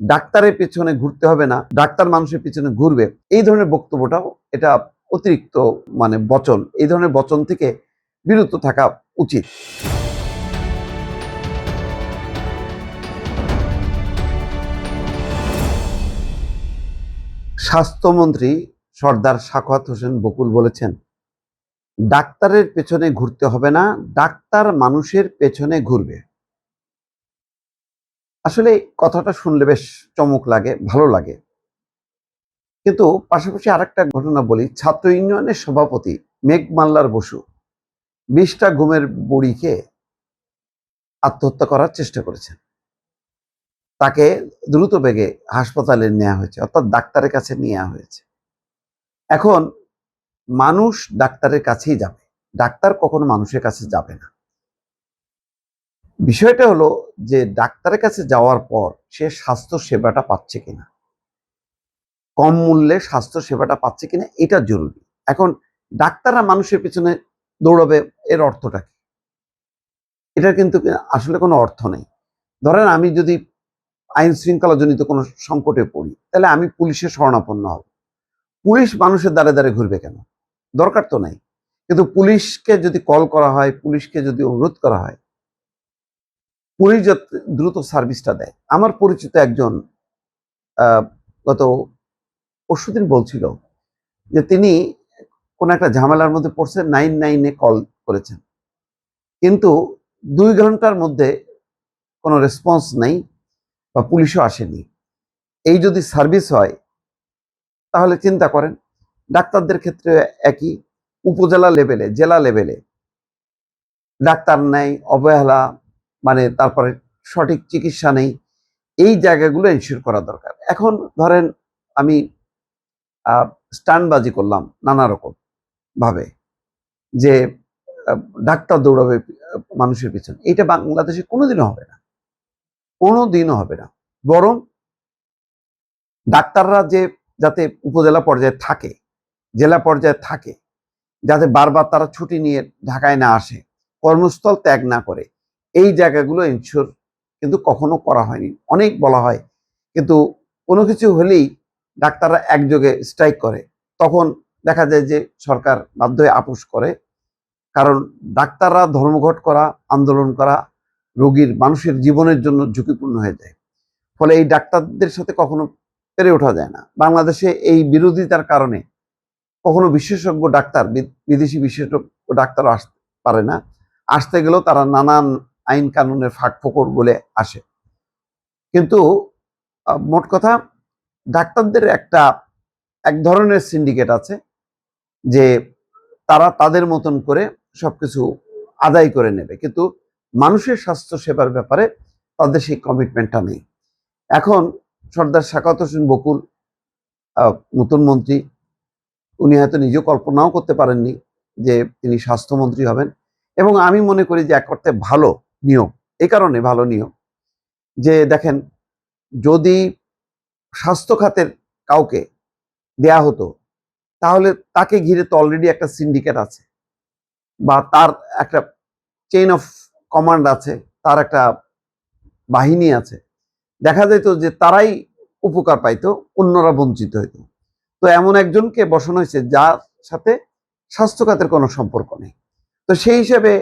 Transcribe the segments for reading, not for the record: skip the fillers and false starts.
ডাক্তারের পেছনে ঘুরতে হবে না, ডাক্তার মানুষের পেছনে ঘুরবে, এই ধরনের বক্তব্যটাও এটা অতিরিক্ত বচন। এই ধরনের বচন থেকে বিরত থাকা উচিত। স্বাস্থ্যমন্ত্রী সর্দার সাখাওয়াত হোসেন বকুল বলেছেন, ডাক্তারের পেছনে ঘুরতে হবে না, ডাক্তার মানুষের পেছনে ঘুরবে। আসলে কথাটা শুনলে বেশ চমক লাগে, ভালো লাগে। কিন্তু পাশাপাশি আরেকটা ঘটনা বলি। ছাত্র ইউনিয়নের সভাপতি মেঘমাল্লার বসু ২০টা ঘুমের বড়ি খেয়ে আত্মহত্যা করার চেষ্টা করেছেন। তাকে দ্রুত বেগে হাসপাতালে নেওয়া হয়েছে, অর্থাৎ ডাক্তারের কাছে নেওয়া হয়েছে। এখন মানুষ ডাক্তারের কাছেই যাবে, ডাক্তার কখনো মানুষের কাছে যাবে না। বিষয়টা হলো যে ডাক্তারের কাছে যাওয়ার পর সে স্বাস্থ্য সেবাটা পাচ্ছে কিনা, কম মূল্যে স্বাস্থ্য সেবাটা পাচ্ছে কিনা, এটা জরুরি। এখন ডাক্তাররা মানুষের পিছনে দৌড়াবে, এর অর্থটা কি? এটার কিন্তু আসলে কোনো অর্থ নেই। ধরেন আমি যদি আইন শৃঙ্খলা জনিত কোনো সংকটে পড়ি, তাহলে আমি পুলিশের শরণাপন্ন হব। পুলিশ মানুষের দ্বারে দ্বারে ঘুরবে কেন? দরকার তো নাই। কিন্তু পুলিশকে যদি কল করা হয়, পুলিশকে যদি অনুরোধ করা হয়, পুলিশ যাতে দ্রুত সার্ভিসটা দেয়। আমার পরিচিত একজন গত পরশুদিন বলছিল যে তিনি কোনো একটা ঝামেলার মধ্যে পড়ছে, 999-এ কল করেছেন, কিন্তু 2 ঘন্টার মধ্যে কোনো রেসপন্স নেই বা পুলিশও আসেনি। এই যদি সার্ভিস হয় তাহলে চিন্তা করেন, ডাক্তারদের ক্ষেত্রে একই। উপজেলা লেভেলে, জেলা লেভেলে ডাক্তার নেই, অবহেলা, তারপরে সঠিক চিকিৎসা নেই। এই জায়গাগুলো এনশিওর করা দরকার। এখন ধরেন আমি স্টান্টবাজি করলাম নানা রকম ভাবে, যে ডাক্তার দৌড়াবে মানুষের পিছনে, এটা বাংলাদেশে কোনোদিনও হবে না, কোনোদিনও হবে না। বরং ডাক্তাররা যাতে উপজেলা পর্যায়ে থাকে, জেলা পর্যায়ে থাকে, যাতে বারবার তারা ছুটি নিয়ে ঢাকায় না আসে, কর্মস্থল ত্যাগ না করে, এই জায়গাগুলো এনশিওর কিন্তু কখনো করা হয়নি। অনেক বলা হয়, কিন্তু কোনো কিছু হলেই ডাক্তাররা একযোগে স্ট্রাইক করে, তখন দেখা যায় যে সরকার বাধ্য হয়ে আপোষ করে। কারণ ডাক্তাররা ধর্মঘট করা, আন্দোলন করা রোগীর, মানুষের জীবনের জন্য ঝুঁকিপূর্ণ হয়ে যায়। ফলে এই ডাক্তারদের সাথে কখনো পেরে ওঠা যায় না। বাংলাদেশে এই বিরোধিতার কারণে কখনো বিশেষজ্ঞ ডাক্তার, বিদেশি বিশেষজ্ঞ ডাক্তারও আসতে পারে না। আসতে গেলেও তারা নানান আইন কানুনের ফাঁক ফোকর বলে আসে। কিন্তু মোট কথা, ডাক্তারদের এক ধরনের সিন্ডিকেট আছে, যে তারা তাদের মতন করে সবকিছু আদায় করে নেবে, কিন্তু মানুষের স্বাস্থ্য সেবার ব্যাপারে তাদের সেই কমিটমেন্টটা নেই। এখন সর্দার সাখাওয়াত হোসেন বকুল নতুন মন্ত্রী, উনি হয়তো নিজেও কল্পনাও করতে পারেননি যে তিনি স্বাস্থ্যমন্ত্রী হবেন। এবং আমি মনে করি যে এক অর্থে ভালো নিয়োগ। এই কারণে ভালো নিয়োগ যে দেখেন, যদি স্বাস্থ্য খাতের কাউকে দেয়া হতো, তাহলে তাকে ঘিরে তো অলরেডি একটা সিন্ডিকেট আছে, বা তার একটা চেইন অফ কমান্ড আছে, তার একটা বাহিনী আছে। দেখা যেত যে তারাই উপকার পাইতো, অন্যরা বঞ্চিত হইত। তো এমন একজনকে বসানো হয়েছে যার সাথে স্বাস্থ্য খাতের কোনো সম্পর্ক নেই। তো সেই হিসেবে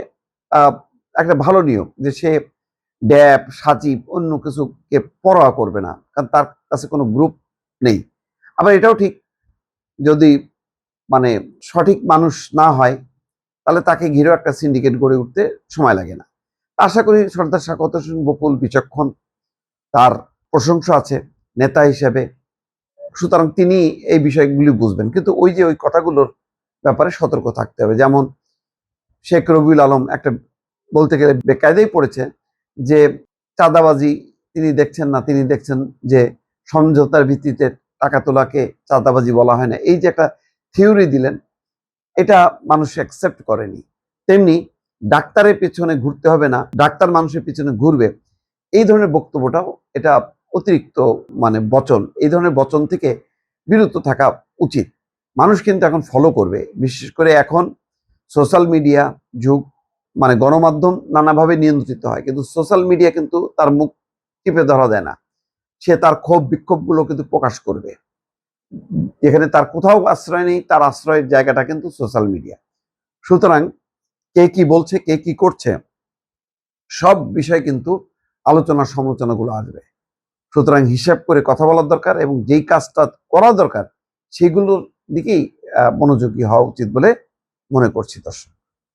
একটা ভালো নিয়ম যে সে ড্যাব, সাচিব, অন্য কিছুকে পরোয়া করবে না, কারণ তার কাছে কোনো গ্রুপ নেই। আবার এটাও ঠিক, যদি মানে সঠিক মানুষ না হয়, তাহলে তাকে ঘিরেও একটা সিন্ডিকেট গড়ে উঠতে সময় লাগে না। আশা করি সর্দার সাখাওয়াত হোসেন বকুল বিচক্ষণ, তার প্রশংসা আছে নেতা হিসেবে, সুতরাং তিনি এই বিষয়গুলি বুঝবেন। কিন্তু ওই কথাগুলোর ব্যাপারে সতর্ক থাকতে হবে। যেমন শেখ রবিউল আলম একটা, বলতে গেলে বেকায়দাই পড়েছে, যে চাঁদাবাজি তিনি দেখছেন না, তিনি দেখছেন যে সমঝোতার ভিত্তিতে টাকা তোলাকে চাঁদাবাজি বলা হয় না। এই যে একটা থিওরি দিলেন, এটা মানুষ অ্যাকসেপ্ট করেনি। তেমনি ডাক্তারের পেছনে ঘুরতে হবে না, ডাক্তার মানুষের পিছনে ঘুরবে, এই ধরনের বক্তব্যটাও এটা অতিরিক্ত বচন। এই ধরনের বচন থেকে বিরত থাকা উচিত। মানুষ কিন্তু এখন ফলো করবে, বিশেষ করে এখন সোশ্যাল মিডিয়া যুগ, গণমাধ্যম নানাভাবে নিয়ন্ত্রিত হয়, কিন্তু সোশ্যাল মিডিয়া কিন্তু তার মুখ টিপে ধরা দেয় না। সে তার ক্ষোভ বিক্ষোভগুলো কিন্তু প্রকাশ করবে। যেখানে তার কোথাও আশ্রয় নেই, তার আশ্রয়ের জায়গাটা কিন্তু সোশ্যাল মিডিয়া। সুতরাং কে কি বলছে, কে কি করছে, সব বিষয় কিন্তু আলোচনা সমালোচনাগুলো আসবে। সুতরাং হিসাব করে কথা বলার দরকার, এবং যেই কাজটা করা দরকার সেগুলোর দিকেই মনোযোগী হওয়া উচিত বলে মনে করছি দর্শক।